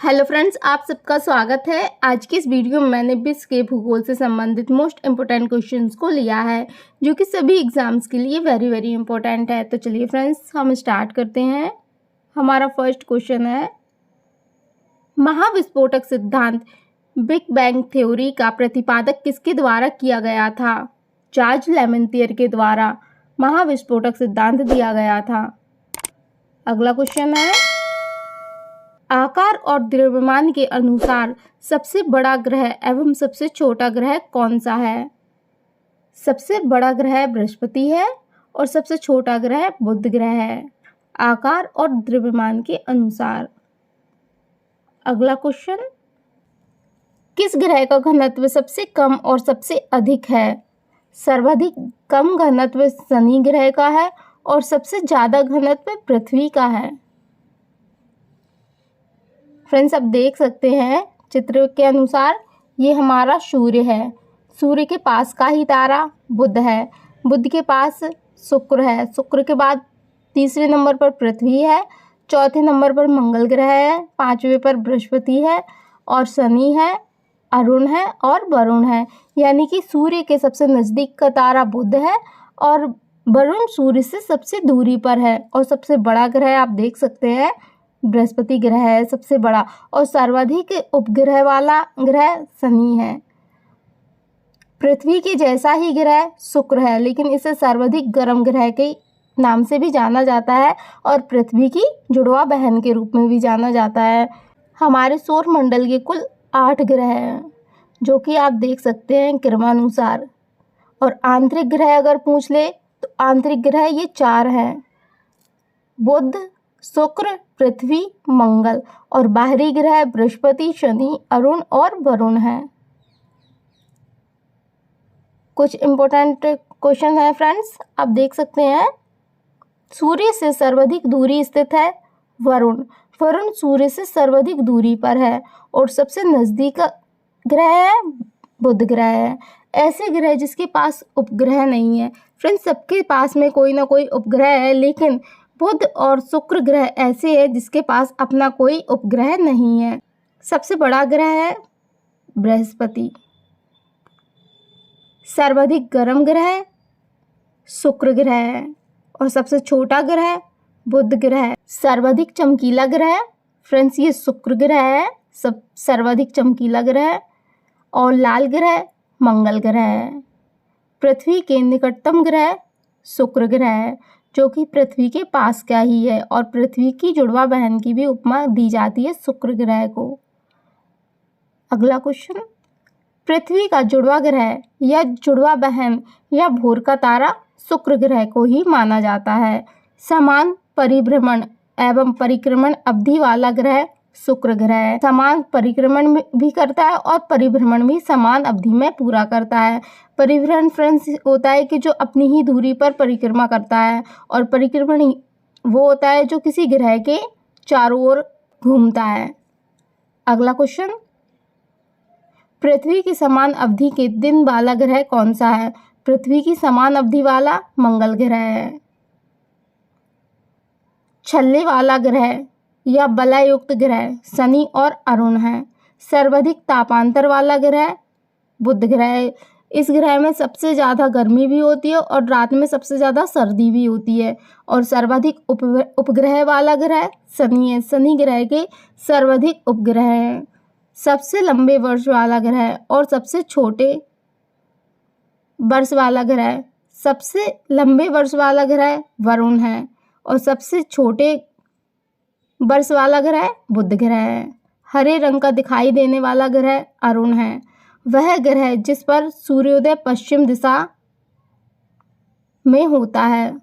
Hello friends, आप सबका स्वागत है। आज की इस वीडियो में मैंने विश्व के भूगोल से संबंधित मोस्ट इम्पोर्टेंट क्वेश्चंस को लिया है, जो कि सभी एग्जाम्स के लिए वेरी इंपॉर्टेंट है। तो चलिए फ्रेंड्स, हम स्टार्ट करते हैं। हमारा फर्स्ट क्वेश्चन है, महाविस्फोटक सिद्धांत बिग बैंग थ्योरी का प्रतिपादक किसके द्वारा किया गया था? चार्ल्स लेमेंतियर के द्वारा महाविस्फोटक सिद्धांत दिया गया था। अगला क्वेश्चन है, आकार और द्रव्यमान के अनुसार सबसे बड़ा ग्रह एवं सबसे छोटा ग्रह कौन सा है? सबसे बड़ा ग्रह बृहस्पति है और सबसे छोटा ग्रह बुध ग्रह है, आकार और द्रव्यमान के अनुसार। अगला क्वेश्चन, किस ग्रह का घनत्व सबसे कम और सबसे अधिक है? सर्वाधिक कम घनत्व शनि ग्रह का है और सबसे ज्यादा घनत्व पृथ्वी का है। फ्रेंड्स, आप देख सकते हैं चित्र के अनुसार ये हमारा सूर्य है। सूर्य के पास का ही तारा बुध है। बुध के पास शुक्र है। शुक्र के बाद तीसरे नंबर पर पृथ्वी है, चौथे नंबर पर मंगल ग्रह है, पांचवें पर बृहस्पति है और शनि है, अरुण है और वरुण है। यानी कि सूर्य के सबसे नज़दीक का तारा बुध है और वरुण सूर्य से सबसे दूरी पर है। और सबसे बड़ा ग्रह आप देख सकते हैं बृहस्पति ग्रह है सबसे बड़ा, और सर्वाधिक उपग्रह वाला ग्रह शनि है। पृथ्वी के जैसा ही ग्रह शुक्र है, लेकिन इसे सर्वाधिक गर्म ग्रह के नाम से भी जाना जाता है और पृथ्वी की जुड़वा बहन के रूप में भी जाना जाता है। हमारे सौर मंडल के कुल 8 ग्रह हैं, जो कि आप देख सकते हैं क्रमानुसार। और आंतरिक ग्रह अगर पूछ ले तो आंतरिक ग्रह ये 4 हैं, बुध, शुक्र, पृथ्वी, मंगल। और बाहरी ग्रह बृहस्पति, शनि, अरुण और वरुण है। कुछ इंपॉर्टेंट क्वेश्चन है फ्रेंड्स, आप देख सकते हैं। सूर्य से सर्वाधिक दूरी स्थित है वरुण। वरुण सूर्य से सर्वाधिक दूरी पर है और सबसे नजदीक ग्रह है बुध ग्रह है। ऐसे ग्रह जिसके पास उपग्रह नहीं है। फ्रेंड्स, सबके पास में कोई ना कोई उपग्रह है, लेकिन बुध और शुक्र ग्रह ऐसे है जिसके पास अपना कोई उपग्रह नहीं है। सबसे बड़ा ग्रह है बृहस्पति। सर्वाधिक गर्म ग्रह शुक्र ग्रह है और सबसे छोटा ग्रह बुध ग्रह है। सर्वाधिक चमकीला ग्रह फ्रेंड्स ये शुक्र ग्रह है, सब सर्वाधिक चमकीला ग्रह। और लाल ग्रह मंगल ग्रह है। पृथ्वी के निकटतम ग्रह शुक्र ग्रह है, जो कि पृथ्वी के पास का ही है और पृथ्वी की जुड़वा बहन की भी उपमा दी जाती है शुक्र ग्रह को। अगला क्वेश्चन, पृथ्वी का जुड़वा ग्रह या जुड़वा बहन या भोर का तारा शुक्र ग्रह को ही माना जाता है। समान परिभ्रमण एवं परिक्रमण अवधि वाला ग्रह शुक्र ग्रह है। समान परिक्रमण भी करता है और परिभ्रमण भी समान अवधि में पूरा करता है। परिभ्रमण फ्रेंड्स होता है कि जो अपनी ही दूरी पर परिक्रमा करता है, और परिक्रमण वो होता है जो किसी ग्रह के चारों ओर घूमता है। अगला क्वेश्चन, पृथ्वी की समान अवधि के दिन वाला ग्रह कौन सा है? पृथ्वी की समान अवधि वाला मंगल ग्रह है। छल्ले वाला ग्रह या बलयुक्त ग्रह शनि और अरुण है। सर्वाधिक तापांतर वाला ग्रह बुध ग्रह है। इस ग्रह में सबसे ज़्यादा गर्मी भी होती है और रात में सबसे ज़्यादा सर्दी भी होती है। और सर्वाधिक उपग्रह वाला ग्रह शनि है। शनि ग्रह के सर्वाधिक उपग्रह हैं। सबसे लंबे वर्ष वाला ग्रह और सबसे छोटे वर्ष वाला ग्रह, सबसे लंबे वर्ष वाला ग्रह वरुण है और सबसे छोटे वर्ष वाला ग्रह बुध ग्रह है। हरे रंग का दिखाई देने वाला ग्रह अरुण है। वह ग्रह जिस पर सूर्योदय पश्चिम दिशा में होता है।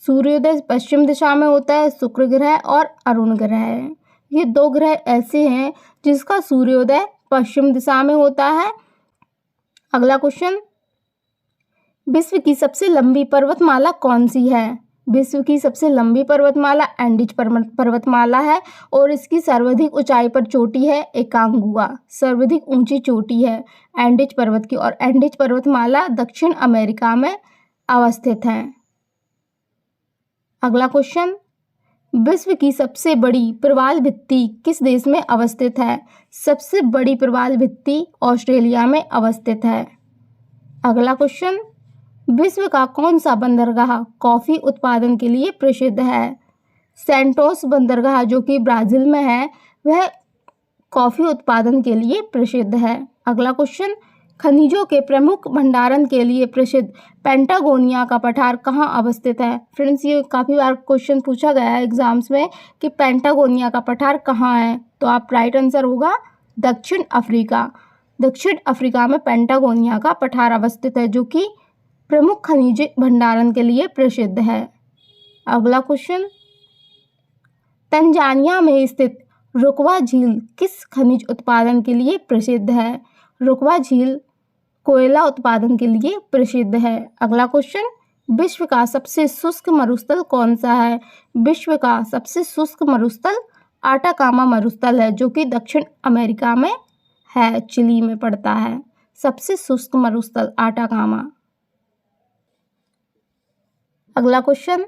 सूर्योदय पश्चिम दिशा में होता है शुक्र ग्रह और अरुण ग्रह है। ये 2 ग्रह ऐसे हैं जिसका सूर्योदय पश्चिम दिशा में होता है। अगला क्वेश्चन, विश्व की सबसे लंबी पर्वतमाला कौन सी है? विश्व की सबसे लंबी पर्वतमाला एंडीज पर्वतमाला है और इसकी सर्वाधिक ऊंचाई पर चोटी है एकांगुआ। सर्वाधिक ऊंची चोटी है एंडीज पर्वत की, और एंडीज पर्वतमाला दक्षिण अमेरिका में अवस्थित है। अगला क्वेश्चन, विश्व की सबसे बड़ी प्रवाल भित्ति किस देश में अवस्थित है? सबसे बड़ी प्रवाल भित्ति ऑस्ट्रेलिया में अवस्थित है। अगला क्वेश्चन, विश्व का कौन सा बंदरगाह कॉफी उत्पादन के लिए प्रसिद्ध है? सेंटोस बंदरगाह जो कि ब्राजील में है, वह कॉफी उत्पादन के लिए प्रसिद्ध है। अगला क्वेश्चन, खनिजों के प्रमुख भंडारण के लिए प्रसिद्ध पेंटागोनिया का पठार कहाँ अवस्थित है? फ्रेंड्स, ये काफ़ी बार क्वेश्चन पूछा गया है एग्जाम्स में कि पेंटागोनिया का पठार कहाँ है, तो आप राइट आंसर होगा दक्षिण अफ्रीका। दक्षिण अफ्रीका में पेंटागोनिया का पठार अवस्थित है जो कि प्रमुख खनिज भंडारण के लिए प्रसिद्ध है। अगला क्वेश्चन, तंजानिया में स्थित रुकवा झील किस खनिज उत्पादन के लिए प्रसिद्ध है? रुकवा झील कोयला उत्पादन के लिए प्रसिद्ध है। अगला क्वेश्चन, विश्व का सबसे शुष्क मरुस्थल कौन सा है? विश्व का सबसे शुष्क मरुस्थल आटाकामा मरुस्थल है जो कि दक्षिण अमेरिका में है, चिली में पड़ता है। सबसे शुष्क मरुस्थल आटाकामा। अगला क्वेश्चन,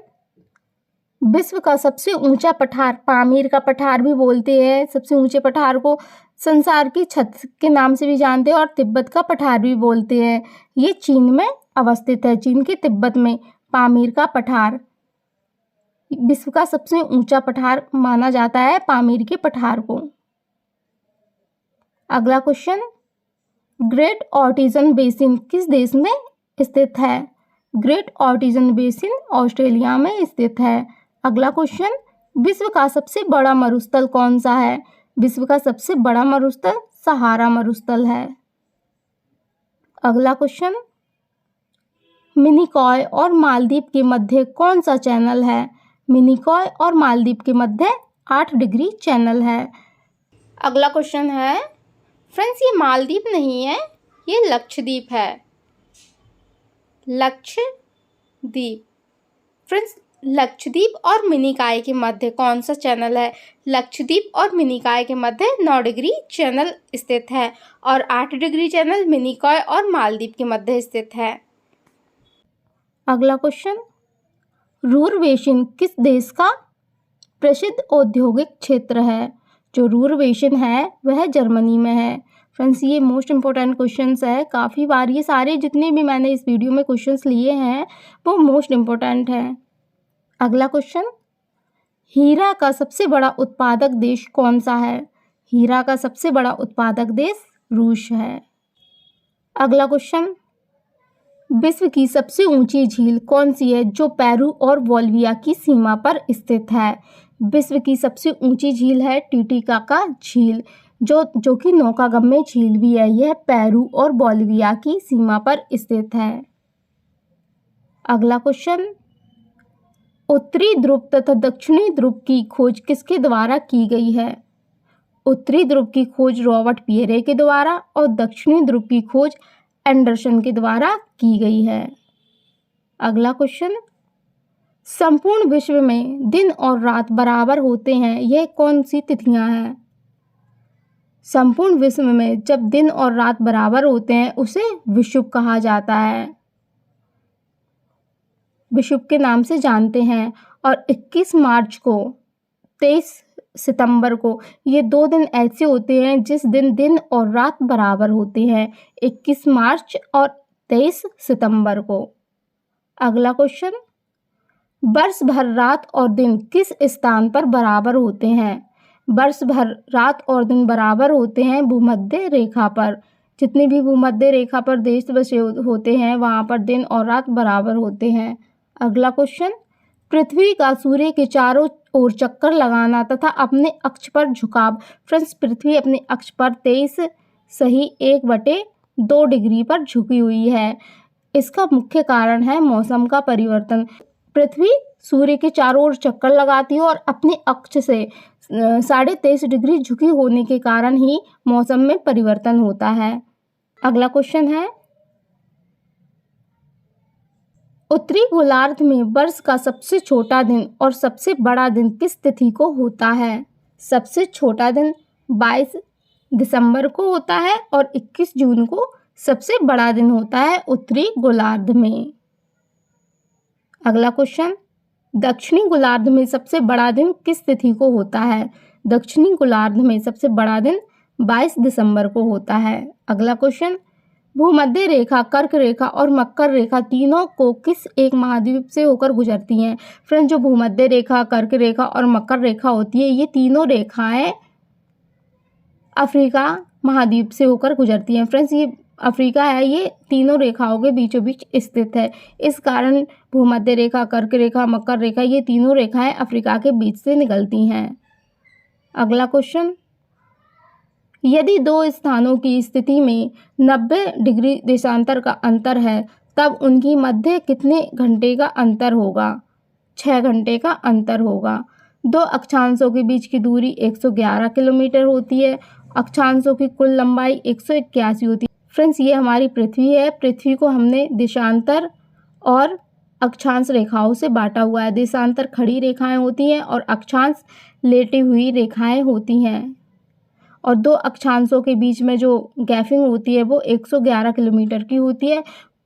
विश्व का सबसे ऊंचा पठार पामीर का पठार भी बोलते हैं। सबसे ऊंचे पठार को संसार की छत के नाम से भी जानते हैं और तिब्बत का पठार भी बोलते हैं। ये चीन में अवस्थित है। चीन के तिब्बत में पामीर का पठार विश्व का सबसे ऊंचा पठार माना जाता है, पामीर के पठार को। अगला क्वेश्चन, ग्रेट ऑर्टिजन बेसिन किस देश में स्थित है? ग्रेट ऑर्टिजन बेसिन ऑस्ट्रेलिया में स्थित है। अगला क्वेश्चन, विश्व का सबसे बड़ा मरुस्थल कौन सा है? विश्व का सबसे बड़ा मरुस्थल सहारा मरुस्थल है। अगला क्वेश्चन, मिनिकॉय और मालदीव के मध्य कौन सा चैनल है? मिनिकॉय और मालदीव के मध्य 8 डिग्री चैनल है। अगला क्वेश्चन है, फ्रेंड्स ये मालदीव नहीं है, ये लक्षद्वीप है। लक्षद्वीप। फ्रेंड्स, लक्षद्वीप और मिनिकॉय के मध्य कौन सा चैनल है? लक्षद्वीप और मिनिकॉय के मध्य 9 डिग्री चैनल स्थित है और 8 डिग्री चैनल मिनिकॉय और मालदीव के मध्य स्थित है। अगला क्वेश्चन, रूर बेसिन किस देश का प्रसिद्ध औद्योगिक क्षेत्र है? जो रूर बेसिन है वह जर्मनी में है। फ्रेंड्स, ये मोस्ट इम्पोर्टेंट क्वेश्चंस है। काफ़ी बार ये सारे जितने भी मैंने इस वीडियो में क्वेश्चंस लिए हैं वो मोस्ट इम्पोर्टेंट हैं। अगला क्वेश्चन, हीरा का सबसे बड़ा उत्पादक देश कौन सा है? हीरा का सबसे बड़ा उत्पादक देश रूस है। अगला क्वेश्चन, विश्व की सबसे ऊंची झील कौन सी है जो पेरू और बोलिविया की सीमा पर स्थित है? विश्व की सबसे ऊंची झील है टिटिकाका झील जो कि नौकागम्य झील भी है। यह पेरू और बोलिविया की सीमा पर स्थित है। अगला क्वेश्चन, उत्तरी ध्रुव तथा दक्षिणी ध्रुव की खोज किसके द्वारा की गई है? उत्तरी ध्रुव की खोज रॉबर्ट पियरे के द्वारा और दक्षिणी ध्रुव की खोज एंडरसन के द्वारा की गई है। अगला क्वेश्चन, संपूर्ण विश्व में दिन और रात बराबर होते हैं, यह कौन सी तिथियां हैं? संपूर्ण विश्व में जब दिन और रात बराबर होते हैं उसे विषुव कहा जाता है, विषुव के नाम से जानते हैं। और 21 मार्च को 23 सितंबर को ये 2 दिन ऐसे होते हैं जिस दिन दिन और रात बराबर होते हैं, 21 मार्च और 23 सितंबर को। अगला क्वेश्चन, वर्ष भर रात और दिन किस स्थान पर बराबर होते हैं? वर्ष भर रात और दिन बराबर होते हैं भूमध्य रेखा पर। जितने भी भूमध्य रेखा पर देश बसे होते हैं वहाँ पर दिन और रात बराबर होते हैं। अगला क्वेश्चन, पृथ्वी का सूर्य के चारों ओर चक्कर लगाना तथा अपने अक्ष पर झुकाव। फ्रेंड्स, पृथ्वी अपने अक्ष पर 23.1/2 डिग्री पर झुकी हुई है। इसका मुख्य कारण है मौसम का परिवर्तन। पृथ्वी सूर्य के चारों ओर चक्कर लगाती है और अपने अक्ष से 23.5 डिग्री झुकी होने के कारण ही मौसम में परिवर्तन होता है। अगला क्वेश्चन है, उत्तरी गोलार्ध में वर्ष का सबसे छोटा दिन और सबसे बड़ा दिन किस तिथि को होता है? सबसे छोटा दिन 22 दिसंबर को होता है और 21 जून को सबसे बड़ा दिन होता है उत्तरी गोलार्ध में। अगला क्वेश्चन, दक्षिणी गोलार्ध में सबसे बड़ा दिन किस तिथि को होता है? दक्षिणी गोलार्ध में सबसे बड़ा दिन 22 दिसंबर को होता है। अगला क्वेश्चन, भूमध्य रेखा, कर्क रेखा और मकर रेखा तीनों को किस एक महाद्वीप से होकर गुजरती हैं? फ्रेंड्स, जो भूमध्य रेखा, कर्क रेखा और मकर रेखा होती है, ये तीनों रेखाएं अफ्रीका महाद्वीप से होकर गुजरती हैं। फ्रेंड्स, ये अफ्रीका है, ये तीनों रेखाओं के बीचों बीच स्थित है। इस कारण भूमध्य रेखा, कर्क रेखा, मकर रेखा, ये तीनों रेखाएं अफ्रीका के बीच से निकलती हैं। अगला क्वेश्चन, यदि दो स्थानों की स्थिति में 90 डिग्री देशांतर का अंतर है, तब उनकी मध्य कितने घंटे का अंतर होगा? 6 घंटे का अंतर होगा। दो अक्षांशों के बीच की दूरी 111 किलोमीटर होती है। अक्षांशों की कुल लंबाई 181 होती है। फ्रेंड्स, ये हमारी पृथ्वी है। पृथ्वी को हमने देशांतर और अक्षांश रेखाओं से बांटा हुआ है। देशांतर खड़ी रेखाएं होती हैं और अक्षांश लेटी हुई रेखाएं होती हैं। और दो अक्षांशों के बीच में जो गैपिंग होती है वो 111 किलोमीटर की होती है।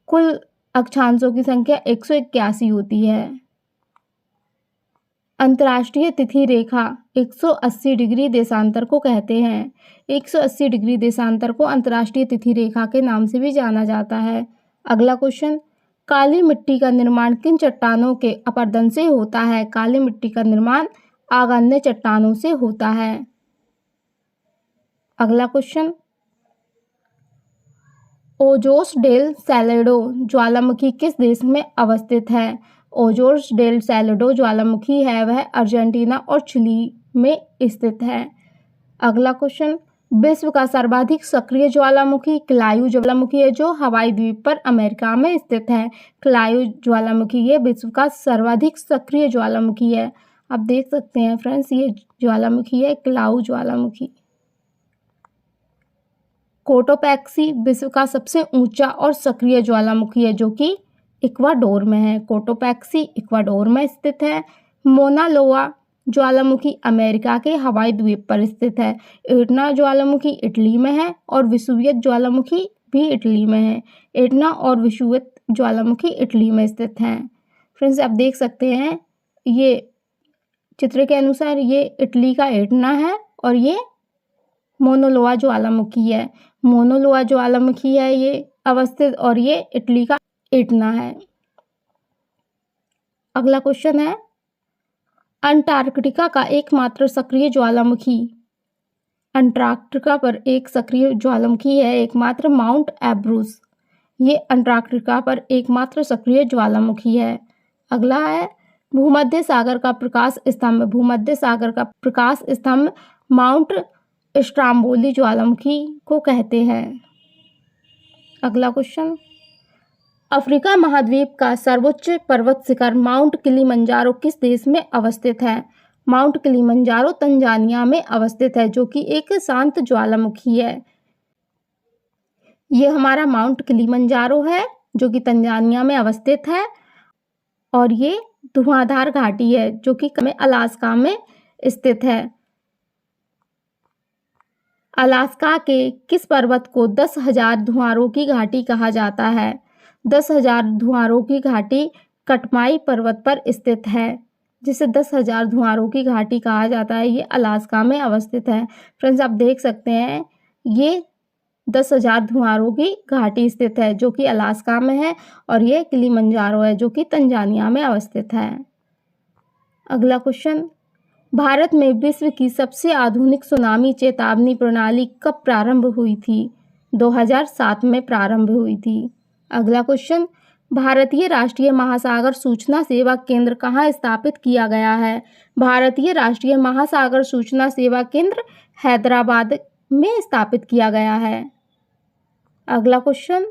कुल अक्षांशों की संख्या 181 होती है। अंतर्राष्ट्रीय तिथि रेखा 180 डिग्री देशांतर को कहते हैं। 180 डिग्री देशांतर को अंतर्राष्ट्रीय तिथि रेखा के नाम से भी जाना जाता है। अगला क्वेश्चन, काली मिट्टी का निर्माण किन चट्टानों के अपरदन से होता है? काली मिट्टी का निर्माण आग्नेय चट्टानों से होता है। अगला क्वेश्चन, ओजोस डेल सैलेडो ज्वालामुखी किस देश में अवस्थित है? ओजोस डेल सैलेडो ज्वालामुखी है वह अर्जेंटीना और चिली में स्थित है। अगला क्वेश्चन, विश्व का सर्वाधिक सक्रिय ज्वालामुखी क्लायू ज्वालामुखी है जो हवाई द्वीप पर अमेरिका में स्थित है। क्लायू ज्वालामुखी ये विश्व का सर्वाधिक सक्रिय ज्वालामुखी है। आप देख सकते हैं फ्रेंड्स, ये ज्वालामुखी है क्लायू ज्वालामुखी। कोटोपैक्सी विश्व का सबसे ऊंचा और सक्रिय ज्वालामुखी है जो कि इक्वाडोर में है। कोटोपैक्सी इक्वाडोर में स्थित है। मोना लोआ ज्वालामुखी अमेरिका के हवाई द्वीप पर स्थित है। एटना ज्वालामुखी इटली में है और विसुवियत ज्वालामुखी भी इटली में है। एटना और विसुवियत ज्वालामुखी इटली में स्थित हैं। फ्रेंड्स, आप देख सकते हैं ये चित्र के अनुसार ये इटली का एटना है और ये मोनोलोआ ज्वालामुखी है। मोनोलोआ ज्वालामुखी है ये अवस्थित और ये इटली का एटना है। अगला क्वेश्चन है, अंटार्कटिका का एकमात्र सक्रिय ज्वालामुखी। अंटार्कटिका पर एक सक्रिय ज्वालामुखी है एकमात्र माउंट एब्रूस। ये अंटार्कटिका पर एकमात्र सक्रिय ज्वालामुखी है। अगला है, भूमध्य सागर का प्रकाश स्तंभ। भूमध्य सागर का प्रकाश स्तंभ माउंट स्ट्राम्बोली ज्वालामुखी को कहते हैं। अगला क्वेश्चन, अफ्रीका महाद्वीप का सर्वोच्च पर्वत शिखर माउंट किलिमंजारो किस देश में अवस्थित है? माउंट किलिमंजारो तंजानिया में अवस्थित है जो कि एक शांत ज्वालामुखी है। ये हमारा माउंट किलिमंजारो है जो कि तंजानिया में अवस्थित है और ये धुआंधार घाटी है जो कि अलास्का में स्थित है। अलास्का के किस पर्वत को 10,000 धुआंरों की घाटी कहा जाता है? 10,000 धुआंरों की घाटी कटमाई पर्वत पर स्थित है जिसे 10,000 धुआंरों की घाटी कहा जाता है। ये अलास्का में अवस्थित है। फ्रेंड्स, आप देख सकते हैं ये 10,000 धुआंरों की घाटी स्थित है जो कि अलास्का में है और ये किलिमंजारो है जो कि तंजानिया में अवस्थित है। अगला क्वेश्चन, भारत में विश्व की सबसे आधुनिक सुनामी चेतावनी प्रणाली कब प्रारंभ हुई थी? 2007 में प्रारंभ हुई थी। अगला क्वेश्चन, भारतीय राष्ट्रीय महासागर सूचना सेवा केंद्र कहाँ स्थापित किया गया है? भारतीय राष्ट्रीय महासागर सूचना सेवा केंद्र हैदराबाद में स्थापित किया गया है। अगला क्वेश्चन,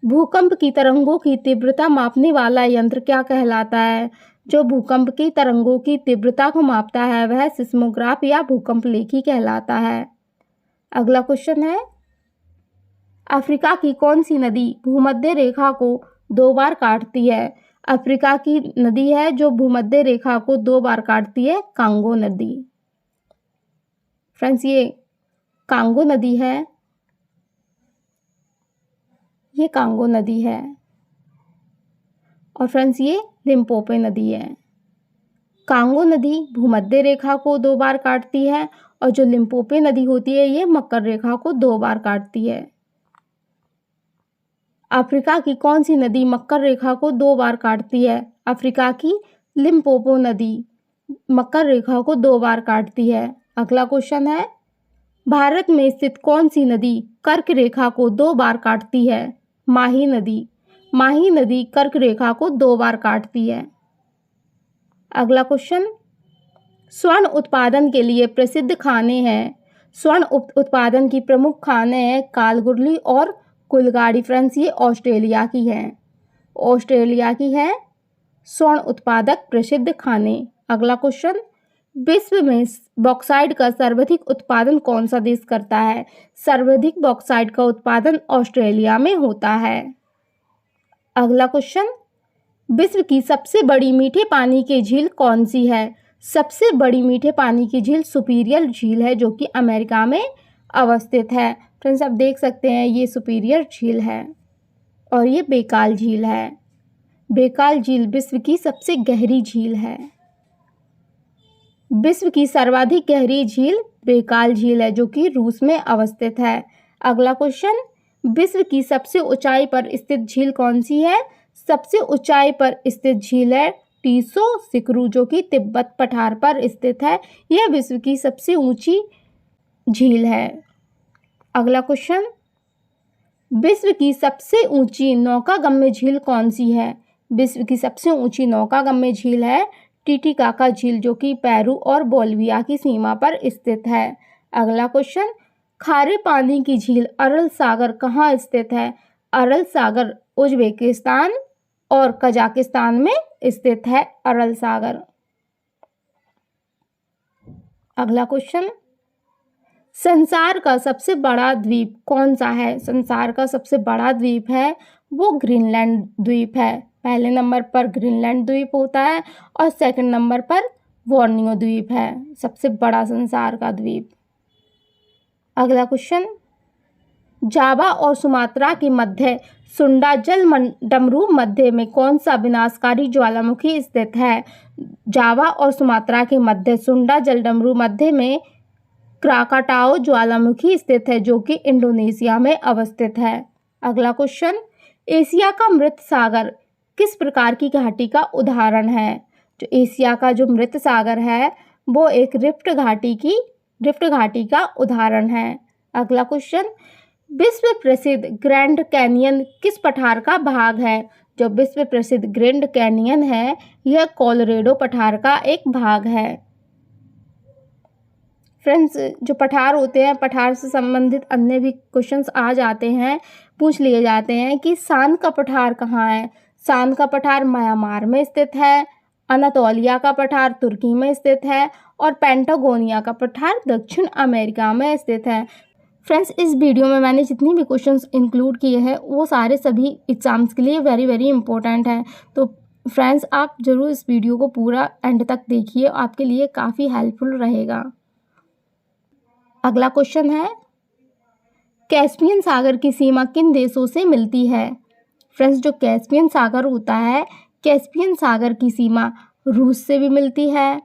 भूकंप की तरंगों की तीव्रता मापने वाला यंत्र क्या कहलाता है? जो भूकंप की तरंगों की तीव्रता को मापता है वह सिस्मोग्राफ या भूकंप लेखी कहलाता है। अगला क्वेश्चन है, अफ्रीका की कौन सी नदी भूमध्य रेखा को 2 बार काटती है? अफ्रीका की नदी है जो भूमध्य रेखा को 2 बार काटती है, कांगो नदी। फ्रेंड्स, ये कांगो नदी है, ये कांगो नदी है और फ्रेंड्स ये लिम्पोपो नदी है। कांगो नदी भूमध्य रेखा को 2 बार काटती है और जो लिम्पोपो नदी होती है ये मकर रेखा को 2 बार काटती है। अफ्रीका की कौन सी नदी मकर रेखा को 2 बार काटती है? अफ्रीका की लिम्पोपो नदी मकर रेखा को 2 बार काटती है। अगला क्वेश्चन है, भारत में स्थित कौन सी नदी कर्क रेखा को 2 बार काटती है? माही नदी। माही नदी कर्क रेखा को 2 बार काटती है। अगला क्वेश्चन, स्वर्ण उत्पादन के लिए प्रसिद्ध खाने हैं। स्वर्ण उत्पादन की प्रमुख खाने हैं कालगुरली और कुलगाड़ी। फ्रेंड्स ये ऑस्ट्रेलिया की है, ऑस्ट्रेलिया की है स्वर्ण उत्पादक प्रसिद्ध खाने। अगला क्वेश्चन, विश्व में बॉक्साइट का सर्वाधिक उत्पादन कौन सा देश करता है? सर्वाधिक बॉक्साइट का उत्पादन ऑस्ट्रेलिया में होता है। अगला क्वेश्चन, विश्व की सबसे बड़ी मीठे पानी की झील कौन सी है? सबसे बड़ी मीठे पानी की झील सुपीरियर झील है जो कि अमेरिका में अवस्थित है। फ्रेंड्स आप देख सकते हैं ये सुपीरियर झील है और ये बेकाल झील है। बेकाल झील विश्व की सबसे गहरी झील है। विश्व की सर्वाधिक गहरी झील बेकाल झील है जो कि रूस में अवस्थित है। अगला क्वेश्चन, विश्व की सबसे ऊंचाई पर स्थित झील कौन सी है? सबसे ऊंचाई पर स्थित झील है टीसो सिकरू जो कि तिब्बत पठार पर स्थित है। यह विश्व की सबसे ऊंची झील है। अगला क्वेश्चन, विश्व की सबसे ऊंची नौकागम्य झील कौन सी है? विश्व की सबसे ऊंची नौकागम्य झील है टिटिकाका झील जो कि पेरू और बोलिविया की सीमा पर स्थित है। अगला क्वेश्चन, खारे पानी की झील अरल सागर कहाँ स्थित है? अरल सागर उज्बेकिस्तान और कजाकिस्तान में स्थित है अरल सागर। अगला क्वेश्चन, संसार का सबसे बड़ा द्वीप कौन सा है? संसार का सबसे बड़ा द्वीप है वो ग्रीनलैंड द्वीप है। पहले नंबर पर ग्रीनलैंड द्वीप होता है और सेकंड नंबर पर बोर्नियो द्वीप है सबसे बड़ा संसार का द्वीप। अगला क्वेश्चन, जावा और सुमात्रा के मध्य सुंडा जल डमरू मध्य में कौन सा विनाशकारी ज्वालामुखी स्थित है? जावा और सुमात्रा के मध्य सुंडा जल डमरू मध्य में क्राकाटाओ ज्वालामुखी स्थित है जो कि इंडोनेशिया में अवस्थित है। अगला क्वेश्चन, एशिया का मृत सागर किस प्रकार की घाटी का उदाहरण है? जो एशिया का जो मृत सागर है वो एक रिफ्ट घाटी का उदाहरण है। अगला क्वेश्चन, विश्व प्रसिद्ध ग्रैंड कैनियन किस पठार का भाग है? जो विश्व प्रसिद्ध ग्रैंड कैनियन है यह कोलोराडो पठार का एक भाग है। फ्रेंड्स जो पठार होते हैं, पठार से संबंधित अन्य भी क्वेश्चंस आ जाते हैं, पूछ लिए जाते हैं कि सान का पठार कहाँ है? सान का पठार म्यांमार में स्थित है, अनातोलिया का पठार तुर्की में स्थित है और पेंटागोनिया का पठार दक्षिण अमेरिका में स्थित है। फ्रेंड्स इस वीडियो में मैंने जितनी भी क्वेश्चंस इंक्लूड किए हैं वो सारे सभी एग्जाम्स के लिए वेरी वेरी इंपॉर्टेंट हैं। तो फ्रेंड्स आप ज़रूर इस वीडियो को पूरा एंड तक देखिए, आपके लिए काफ़ी हेल्पफुल रहेगा। अगला क्वेश्चन है, कैस्पियन सागर की सीमा किन देशों से मिलती है? फ्रेंड्स जो कैस्पियन सागर होता है, कैस्पियन सागर की सीमा रूस से भी मिलती है,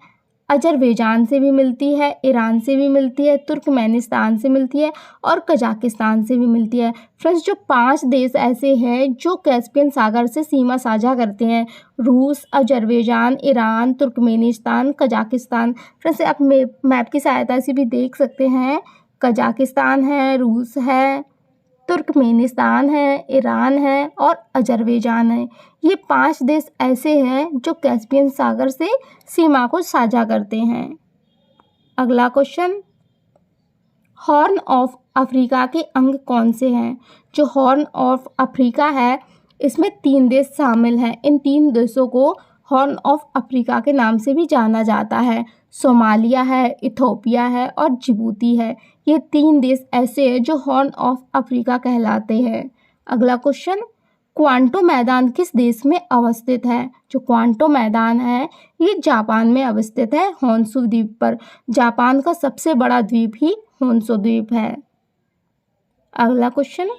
अजरबैजान से भी मिलती है, ईरान से भी मिलती है, तुर्कमेनिस्तान से मिलती है और कजाकिस्तान से भी मिलती है। फ्रेंड्स जो 5 देश ऐसे हैं जो कैस्पियन सागर से सीमा साझा करते हैं, रूस, Azerbaijan, Iran, Turkmenistan, Kazakhstan. Friends आप मैप की सहायता से भी देख सकते हैं, कजाकिस्तान है, रूस है, तुर्कमेनिस्तान है, ईरान है और अजरबैजान है। ये 5 देश ऐसे हैं जो कैस्पियन सागर से सीमा को साझा करते हैं। अगला क्वेश्चन, हॉर्न ऑफ अफ्रीका के अंग कौन से हैं? जो हॉर्न ऑफ अफ्रीका है इसमें 3 देश शामिल हैं। इन 3 देशों को हॉर्न ऑफ अफ्रीका के नाम से भी जाना जाता है। सोमालिया है, इथोपिया है और जिबूती है। ये 3 देश ऐसे हैं जो हॉर्न ऑफ अफ्रीका कहलाते हैं। अगला क्वेश्चन, क्वांटो मैदान किस देश में अवस्थित है? जो क्वांटो मैदान है ये जापान में अवस्थित है, होन्शु द्वीप पर। जापान का सबसे बड़ा द्वीप ही होन्शु द्वीप है। अगला क्वेश्चन,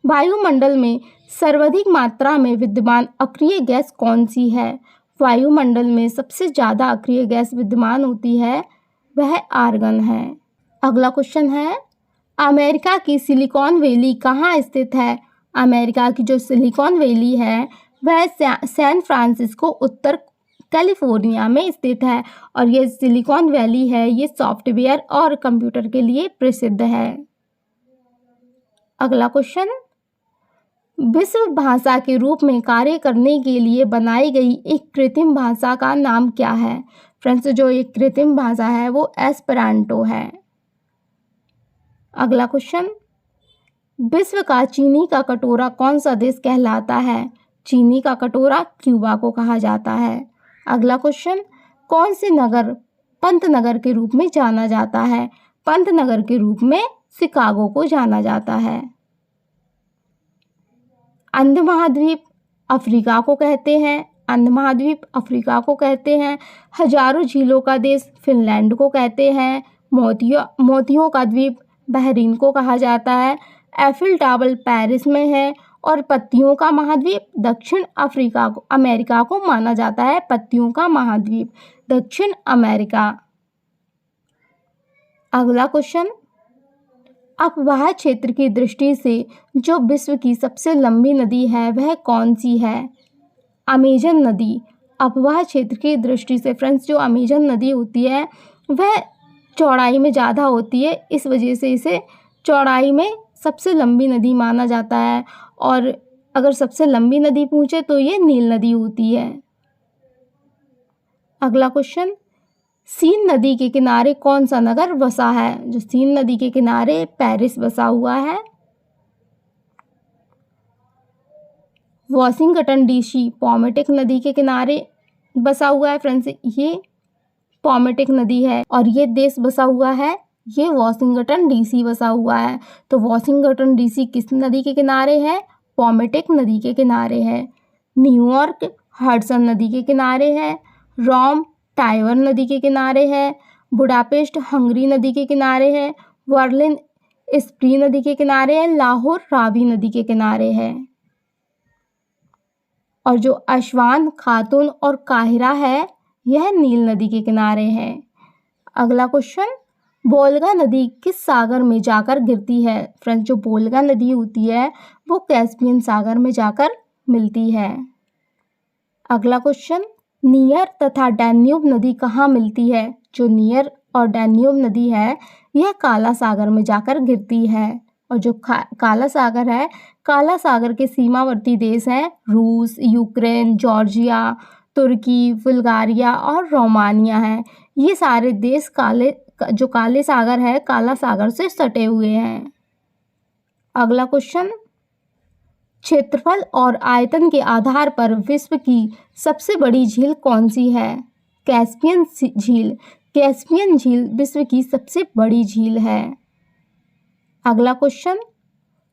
वायुमंडल में सर्वाधिक मात्रा में विद्यमान अक्रिय गैस कौन सी है? वायुमंडल में सबसे ज़्यादा अक्रिय गैस विद्यमान होती है वह आर्गन है। अगला क्वेश्चन है, अमेरिका की सिलिकॉन वैली कहाँ स्थित है? अमेरिका की जो सिलिकॉन वैली है वह सैन फ्रांसिस्को उत्तर कैलिफोर्निया में स्थित है और ये सिलिकॉन वैली है ये सॉफ्टवेयर और कंप्यूटर के लिए प्रसिद्ध है। अगला क्वेश्चन, विश्व भाषा के रूप में कार्य करने के लिए बनाई गई एक कृत्रिम भाषा का नाम क्या है? फ्रेंड्स, जो एक कृत्रिम भाषा है वो एस्पेरांटो है। अगला क्वेश्चन, विश्व का चीनी का कटोरा कौन सा देश कहलाता है? चीनी का कटोरा क्यूबा को कहा जाता है। अगला क्वेश्चन, कौन से नगर पंतनगर के रूप में जाना जाता है? पंतनगर के रूप में शिकागो को जाना जाता है। अंध महाद्वीप अफ्रीका को कहते हैं। अंध महाद्वीप अफ्रीका को कहते हैं। हजारों झीलों का देश फिनलैंड को कहते हैं। मोतियों का द्वीप बहरीन को कहा जाता है। एफिल टावर पेरिस में है और पत्तियों का महाद्वीप दक्षिण अमेरिका को माना जाता है। पत्तियों का महाद्वीप दक्षिण अमेरिका। अगला क्वेश्चन, अपवाह क्षेत्र की दृष्टि से जो विश्व की सबसे लंबी नदी है वह कौन सी है? अमेजन नदी। अपवाह क्षेत्र की दृष्टि से फ्रेंड्स, जो अमेजन नदी होती है वह चौड़ाई में ज़्यादा होती है, इस वजह से इसे चौड़ाई में सबसे लंबी नदी माना जाता है और अगर सबसे लंबी नदी पूछे तो ये नील नदी होती है। अगला क्वेश्चन, सीन नदी के किनारे कौन सा नगर बसा है? जो सीन नदी के किनारे पेरिस बसा हुआ है। वॉशिंगटन डीसी पोमेटिक नदी के किनारे बसा हुआ है। फ्रेंड्स, ये पोमेटिक नदी है और ये देश बसा हुआ है, ये वॉशिंगटन डीसी बसा हुआ है। तो वॉशिंगटन डीसी किस नदी के किनारे है? पोमेटिक नदी के किनारे है। न्यूयॉर्क हडसन नदी के किनारे है। रोम टाइबर नदी के किनारे है। बुडापेस्ट हंगरी नदी के किनारे है। बर्लिन स्प्री नदी के किनारे है। लाहौर रावी नदी के किनारे है। और जो असवान, खातून और काहिरा है यह नील नदी के किनारे है। अगला क्वेश्चन, वोल्गा नदी किस सागर में जाकर गिरती है? फ्रेंड्स, जो वोल्गा नदी होती है वो कैस्पियन सागर में जाकर मिलती है। अगला क्वेश्चन, नियर तथा डैन्यूब नदी कहाँ मिलती है? जो नियर और डैन्यूब नदी है यह काला सागर में जाकर गिरती है। और जो काला सागर है, काला सागर के सीमावर्ती देश हैं रूस, यूक्रेन, जॉर्जिया, तुर्की, बुल्गारिया और रोमानिया हैं। ये सारे देश जो काले सागर है काला सागर से सटे हुए हैं। अगला क्वेश्चन, क्षेत्रफल और आयतन के आधार पर विश्व की सबसे बड़ी झील कौन सी है? कैस्पियन झील। कैस्पियन झील विश्व की सबसे बड़ी झील है। अगला क्वेश्चन,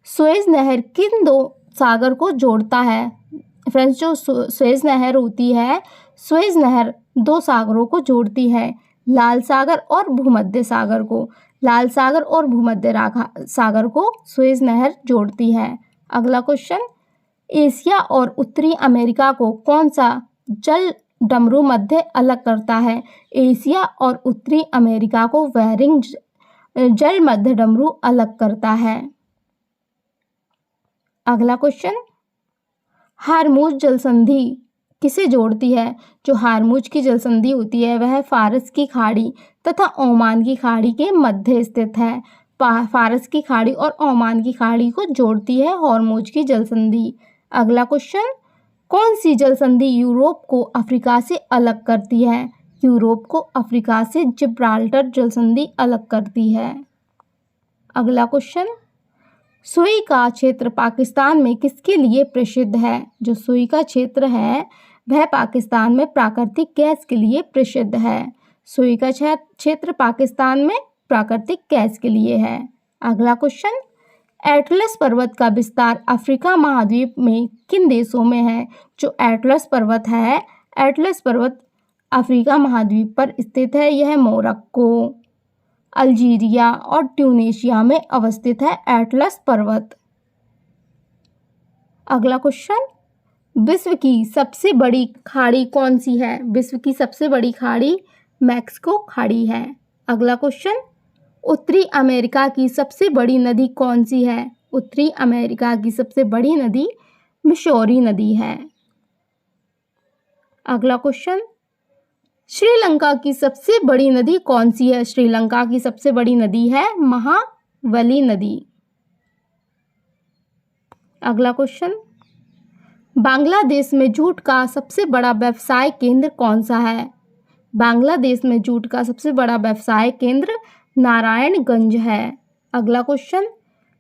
सुएज नहर किन दो सागर को जोड़ता है? फ्रेंड्स, जो सुएज नहर होती है, सुएज नहर दो सागरों को जोड़ती है, लाल सागर और भूमध्य सागर को। लाल सागर और भूमध्य सागर को सुएज नहर जोड़ती है। अगला क्वेश्चन, एशिया और उत्तरी अमेरिका को कौन सा जल डमरू मध्य अलग करता है? एशिया और उत्तरी अमेरिका को बेरिंग जल मध्य डमरू अलग करता है। अगला क्वेश्चन, हारमुज जल संधि किसे जोड़ती है? जो हारमुज की जल संधि होती है वह फारस की खाड़ी तथा ओमान की खाड़ी के मध्य स्थित है। फारस की खाड़ी और ओमान की खाड़ी को जोड़ती है हारमुज की जल संधि। अगला क्वेश्चन, कौन सी जल संधि यूरोप को अफ्रीका से अलग करती है? यूरोप को अफ्रीका से जिब्राल्टर जल संधि अलग करती है। अगला क्वेश्चन, सुई का क्षेत्र पाकिस्तान में किसके लिए प्रसिद्ध है? जो सुई का क्षेत्र है वह पाकिस्तान में प्राकृतिक गैस के लिए प्रसिद्ध है। सुई का क्षेत्र पाकिस्तान में प्राकृतिक गैस के लिए है। अगला क्वेश्चन, एटलस पर्वत का विस्तार अफ्रीका महाद्वीप में किन देशों में है? जो एटलस पर्वत है, एटलस पर्वत अफ्रीका महाद्वीप पर स्थित है। यह मोरक्को, अल्जीरिया और ट्यूनीशिया में अवस्थित है एटलस पर्वत। अगला क्वेश्चन, विश्व की सबसे बड़ी खाड़ी कौन सी है? विश्व की सबसे बड़ी खाड़ी मैक्सिको खाड़ी है। अगला क्वेश्चन, उत्तरी अमेरिका की सबसे बड़ी नदी कौन सी है? उत्तरी अमेरिका की सबसे बड़ी नदी मिसौरी नदी है। अगला क्वेश्चन, श्रीलंका की सबसे बड़ी नदी कौन सी है? श्रीलंका की सबसे बड़ी नदी है महावली नदी। अगला क्वेश्चन, बांग्लादेश में जूट का सबसे बड़ा व्यवसाय केंद्र कौन सा है? बांग्लादेश में जूट का सबसे बड़ा व्यवसाय केंद्र नारायणगंज है। अगला क्वेश्चन,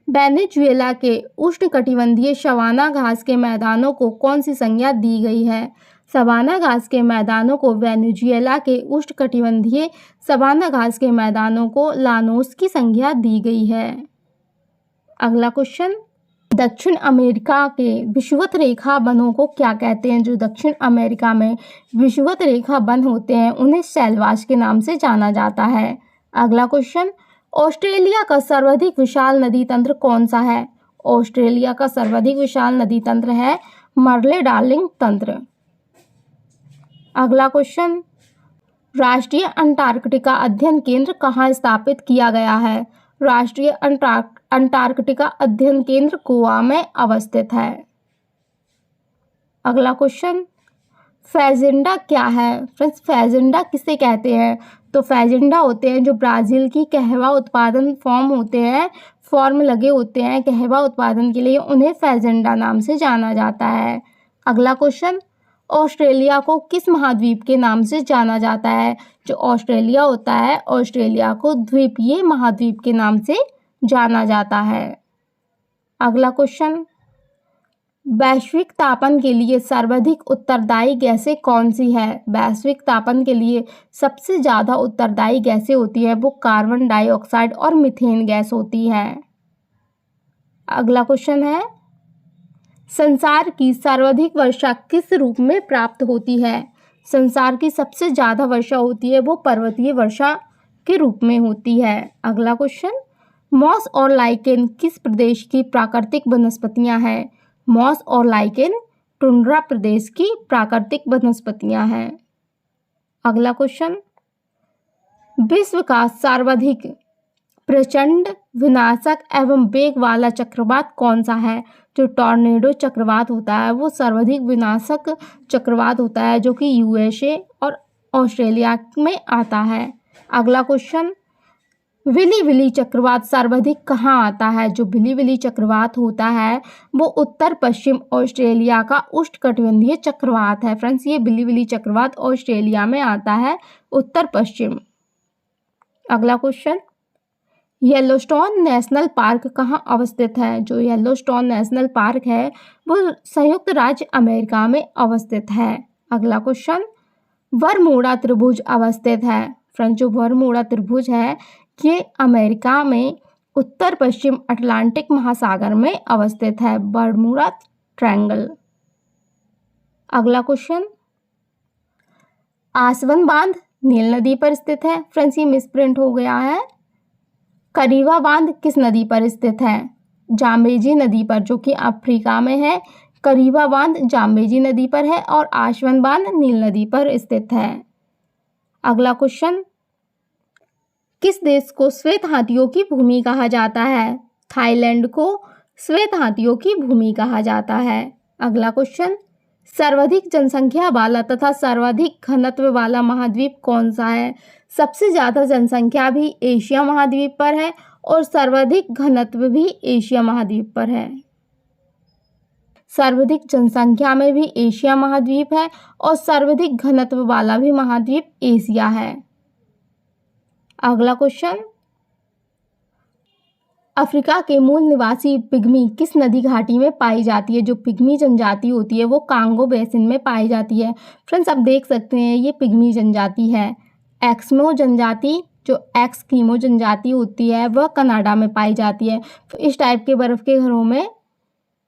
वेनेजुएला के उष्णकटिबंधीय सवाना घास के मैदानों को कौन सी संज्ञा दी गई है? सवाना घास के मैदानों को वेनेजुएला के उष्णकटिबंधीय सवाना घास के मैदानों को लानोस की संज्ञा दी गई है। अगला क्वेश्चन, दक्षिण अमेरिका के विषुवत रेखा वनों को क्या कहते हैं? जो दक्षिण अमेरिका में विषुवत रेखा वन होते हैं उन्हें सेलवास के नाम से जाना जाता है। अगला क्वेश्चन, ऑस्ट्रेलिया का सर्वाधिक विशाल नदी तंत्र कौन सा है? ऑस्ट्रेलिया का सर्वाधिक विशाल नदी तंत्र है मर्ले डार्लिंग तंत्र। अगला क्वेश्चन, राष्ट्रीय अंटार्कटिका अध्ययन केंद्र कहाँ स्थापित किया गया है? राष्ट्रीय अंटार्कटिका अध्ययन केंद्र गोवा में अवस्थित है। अगला क्वेश्चन, फैजेंडा क्या है? फ्रेंड्स, फैजेंडा किसे कहते हैं? तो फैजेंडा होते हैं जो ब्राज़ील की कहवा उत्पादन फॉर्म लगे होते हैं कहवा उत्पादन के लिए, उन्हें फैजेंडा नाम से जाना जाता है। अगला क्वेश्चन, ऑस्ट्रेलिया को किस महाद्वीप के नाम से जाना जाता है? जो ऑस्ट्रेलिया होता है ऑस्ट्रेलिया को द्वीपीय महाद्वीप के नाम से जाना जाता है। अगला क्वेश्चन, वैश्विक तापन के लिए सर्वाधिक उत्तरदायी गैसें कौन सी है? वैश्विक तापन के लिए सबसे ज़्यादा उत्तरदायी गैसें होती है वो कार्बन डाइऑक्साइड और मीथेन गैस होती है। अगला क्वेश्चन है, संसार की सर्वाधिक वर्षा किस रूप में प्राप्त होती है? संसार की सबसे ज़्यादा वर्षा होती है वो पर्वतीय वर्षा के रूप में होती है। अगला क्वेश्चन, मॉस और लाइकेन किस प्रदेश की प्राकृतिक वनस्पतियां हैं? मॉस और लाइकेन टुंड्रा प्रदेश की प्राकृतिक वनस्पतियां हैं। अगला क्वेश्चन, विश्व का सर्वाधिक प्रचंड विनाशक एवं वेग वाला चक्रवात कौन सा है? जो टॉर्नेडो चक्रवात होता है वो सर्वाधिक विनाशक चक्रवात होता है जो कि यूएसए और ऑस्ट्रेलिया में आता है। अगला क्वेश्चन, विली विली चक्रवात सर्वाधिक कहाँ आता है? जो विली विली चक्रवात होता है वो उत्तर पश्चिम ऑस्ट्रेलिया का उष्णकटिबंधीय चक्रवात है। फ्रेंड्स, ये विली विली चक्रवात ऑस्ट्रेलिया में आता है उत्तर पश्चिम। अगला क्वेश्चन, येलोस्टोन नेशनल पार्क कहाँ अवस्थित है? जो येलोस्टोन नेशनल पार्क है वो संयुक्त राज्य अमेरिका में अवस्थित है। अगला क्वेश्चन, बरमूडा त्रिभुज अवस्थित है। फ्रेंड्स, जो बरमूडा त्रिभुज है ये अमेरिका में उत्तर पश्चिम अटलांटिक महासागर में अवस्थित है, बरमूडा ट्रायंगल। अगला क्वेश्चन, आसवन बांध नील नदी पर स्थित है। फ्रेंड्स, ये मिसप्रिंट हो गया है। करीवा बांध किस नदी पर स्थित है? जाम्बेजी नदी पर, जो कि अफ्रीका में है। करीवा बांध जाम्बेजी नदी पर है और आसवन बांध नील नदी पर स्थित है। अगला क्वेश्चन, किस देश को श्वेत हाथियों की भूमि कहा जाता है? थाईलैंड को श्वेत हाथियों की भूमि कहा जाता है। अगला क्वेश्चन, सर्वाधिक जनसंख्या वाला तथा सर्वाधिक घनत्व वाला महाद्वीप कौन सा है? सबसे ज़्यादा जनसंख्या भी एशिया महाद्वीप पर है और सर्वाधिक घनत्व भी एशिया महाद्वीप पर है। सर्वाधिक जनसंख्या में भी एशिया महाद्वीप है और सर्वाधिक घनत्व वाला भी महाद्वीप एशिया है। अगला क्वेश्चन, अफ्रीका के मूल निवासी पिग्मी किस नदी घाटी में पाई जाती है? जो पिग्मी जनजाति होती है वो कांगो बेसिन में पाई जाती है। फ्रेंड्स, आप देख सकते हैं ये पिग्मी जनजाति है। एक्समो जनजाति, जो एक्सकीमो जनजाति होती है वह कनाडा में पाई जाती है। इस टाइप के बर्फ़ के घरों में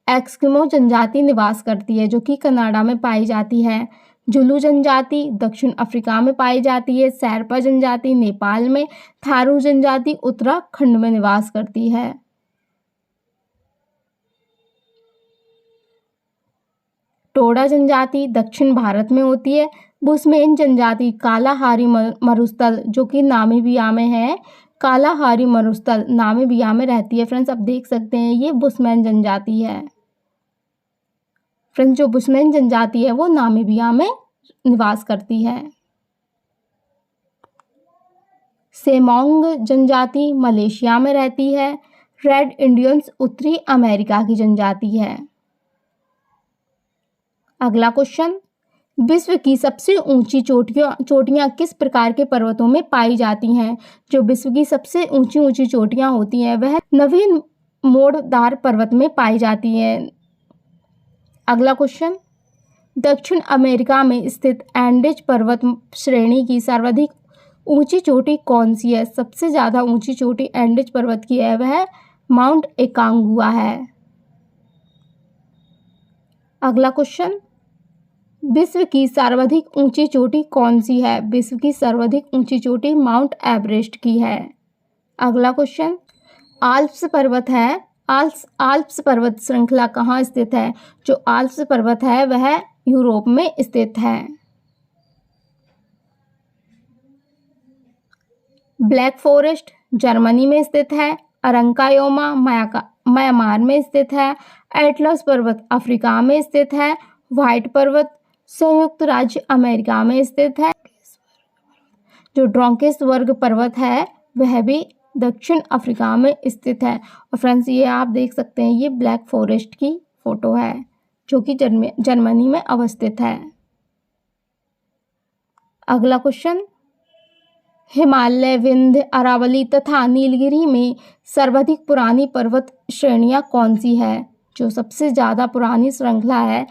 एक्सकीमो जनजाति निवास करती है जो कि कनाडा में पाई जाती है। जुलू जनजाति दक्षिण अफ्रीका में पाई जाती है। शेरपा जनजाति नेपाल में। थारू जनजाति उत्तराखंड में निवास करती है। टोडा जनजाति दक्षिण भारत में होती है। बुशमैन जनजाति कालाहारी मरुस्थल जो कि नामीबिया में है, कालाहारी मरुस्थल नामीबिया में रहती है। फ्रेंड्स आप देख सकते हैं ये बुशमैन जनजाति है। फ्रेंड्स जो बुशमैन जनजाति है वो नामीबिया में निवास करती है। सेमोंग जनजाति मलेशिया में रहती है। रेड इंडियंस उत्तरी अमेरिका की जनजाति है। अगला क्वेश्चन, विश्व की सबसे ऊंची चोटियां किस प्रकार के पर्वतों में पाई जाती हैं? जो विश्व की सबसे ऊंची चोटियां होती हैं वह नवीन मोड़दार पर्वत में पाई जाती हैं। अगला क्वेश्चन, दक्षिण अमेरिका में स्थित एंडेज पर्वत श्रेणी की सर्वाधिक ऊंची चोटी कौन सी है? सबसे ज़्यादा ऊंची चोटी एंडेज पर्वत की है वह माउंट एकांगुआ है। अगला क्वेश्चन, विश्व की सर्वाधिक ऊंची चोटी कौन सी है? विश्व की सर्वाधिक ऊंची चोटी माउंट एवरेस्ट की है। अगला क्वेश्चन, आल्प्स पर्वत है, आल्प्स पर्वत श्रृंखला कहाँ स्थित है? जो आल्प्स पर्वत है वह यूरोप में स्थित है। ब्लैक फॉरेस्ट जर्मनी में स्थित है। अरंकायोमा म्यांमार में स्थित है। एटलस पर्वत अफ्रीका में स्थित है। व्हाइट पर्वत संयुक्त राज्य अमेरिका में स्थित है। जो ड्रोंकेस्वर्ग पर्वत है वह भी दक्षिण अफ्रीका में स्थित है। और फ्रेंड्स ये आप देख सकते हैं ये ब्लैक फॉरेस्ट की फोटो है जो कि जर्मनी में अवस्थित है। अगला क्वेश्चन, हिमालय, विंध्य, अरावली तथा नीलगिरी में सर्वाधिक पुरानी पर्वत श्रेणियां कौन सी है? जो सबसे ज़्यादा पुरानी श्रृंखला है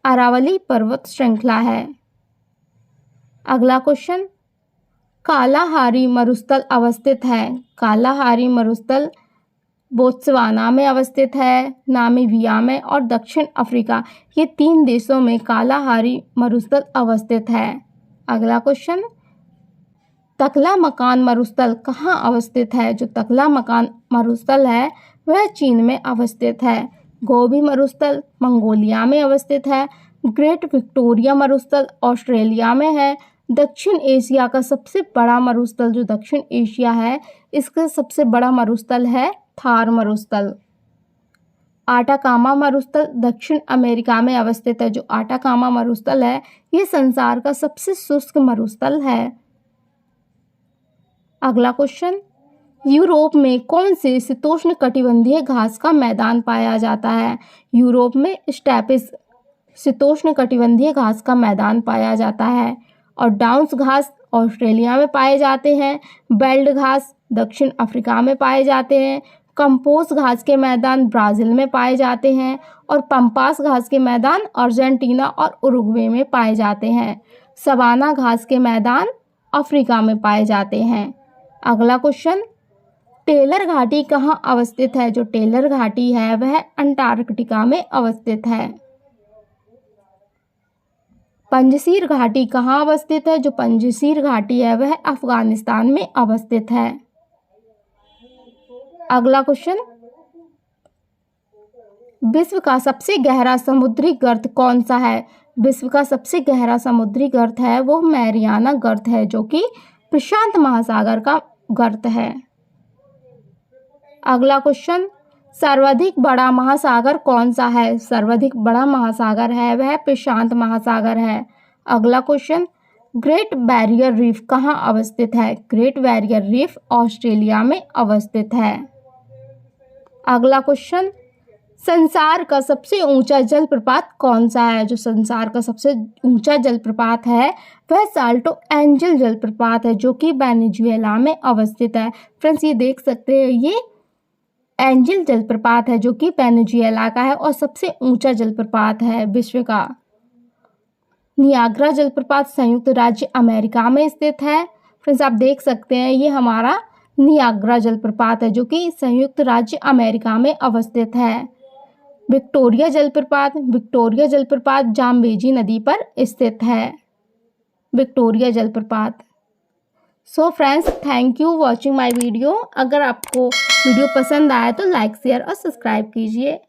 अरावली पर्वत श्रृंखला है। अगला क्वेश्चन, कालाहारी मरुस्थल अवस्थित है। कालाहारी मरुस्थल बोत्सवाना में अवस्थित है, नामीबिया में और दक्षिण अफ्रीका, ये 3 देशों में कालाहारी मरुस्थल अवस्थित है। अगला क्वेश्चन, तकला-मकान मरुस्थल कहाँ अवस्थित है? जो तकला-मकान मरुस्थल है वह चीन में अवस्थित है। गोबी मरुस्थल मंगोलिया में अवस्थित है। ग्रेट विक्टोरिया मरुस्थल ऑस्ट्रेलिया में है। दक्षिण एशिया का सबसे बड़ा मरुस्थल जो दक्षिण एशिया है इसका सबसे बड़ा मरुस्थल है थार मरुस्थल। आटाकामा मरुस्थल दक्षिण अमेरिका में अवस्थित है। जो आटाकामा मरुस्थल है ये संसार का सबसे शुष्क मरुस्थल है। अगला क्वेश्चन, यूरोप में कौन से शीतोष्ण कटिबंधीय घास का मैदान पाया जाता है? यूरोप में स्टेपिस शीतोष्ण कटिबंधीय घास का मैदान पाया जाता है। और डाउन्स घास ऑस्ट्रेलिया में पाए जाते हैं। बेल्ट घास दक्षिण अफ्रीका में पाए जाते हैं। कंपोज घास के मैदान ब्राज़ील में पाए जाते हैं। और पंपास घास के मैदान अर्जेंटीना और उरुग्वे में पाए जाते हैं। सवाना घास के मैदान अफ्रीका में पाए जाते हैं। अगला क्वेश्चन, टेलर घाटी कहाँ अवस्थित है? जो टेलर घाटी है वह अंटार्कटिका में अवस्थित है। पंजशीर घाटी कहाँ अवस्थित है? जो पंजशीर घाटी है वह अफगानिस्तान में अवस्थित है। अगला क्वेश्चन, विश्व का सबसे गहरा समुद्री गर्त कौन सा है? विश्व का सबसे गहरा समुद्री गर्त है वो मैरियाना गर्त है जो कि प्रशांत महासागर का गर्त है। अगला क्वेश्चन, सर्वाधिक बड़ा महासागर कौन सा है? सर्वाधिक बड़ा महासागर है वह प्रशांत महासागर है। अगला क्वेश्चन, ग्रेट बैरियर रीफ कहाँ अवस्थित है? ग्रेट बैरियर रीफ ऑस्ट्रेलिया में अवस्थित है। अगला क्वेश्चन, संसार का सबसे ऊंचा जलप्रपात कौन सा है? जो संसार का सबसे ऊंचा जलप्रपात है वह साल्टो एंजल जलप्रपात है जो कि वेनेजुएला में अवस्थित है। फ्रेंड्स ये देख सकते हैं ये एंजल जलप्रपात है जो कि वेनेजुएला का है और सबसे ऊंचा जलप्रपात है विश्व का। नियाग्रा जलप्रपात संयुक्त राज्य अमेरिका में स्थित है। फ्रेंड्स आप देख सकते हैं ये हमारा नियाग्रा जलप्रपात है जो कि संयुक्त राज्य अमेरिका में अवस्थित है। विक्टोरिया जलप्रपात जाम्बेजी नदी पर स्थित है। विक्टोरिया जलप्रपात। So friends thank you watching my video. अगर आपको वीडियो पसंद आया तो लाइक शेयर और सब्सक्राइब कीजिए।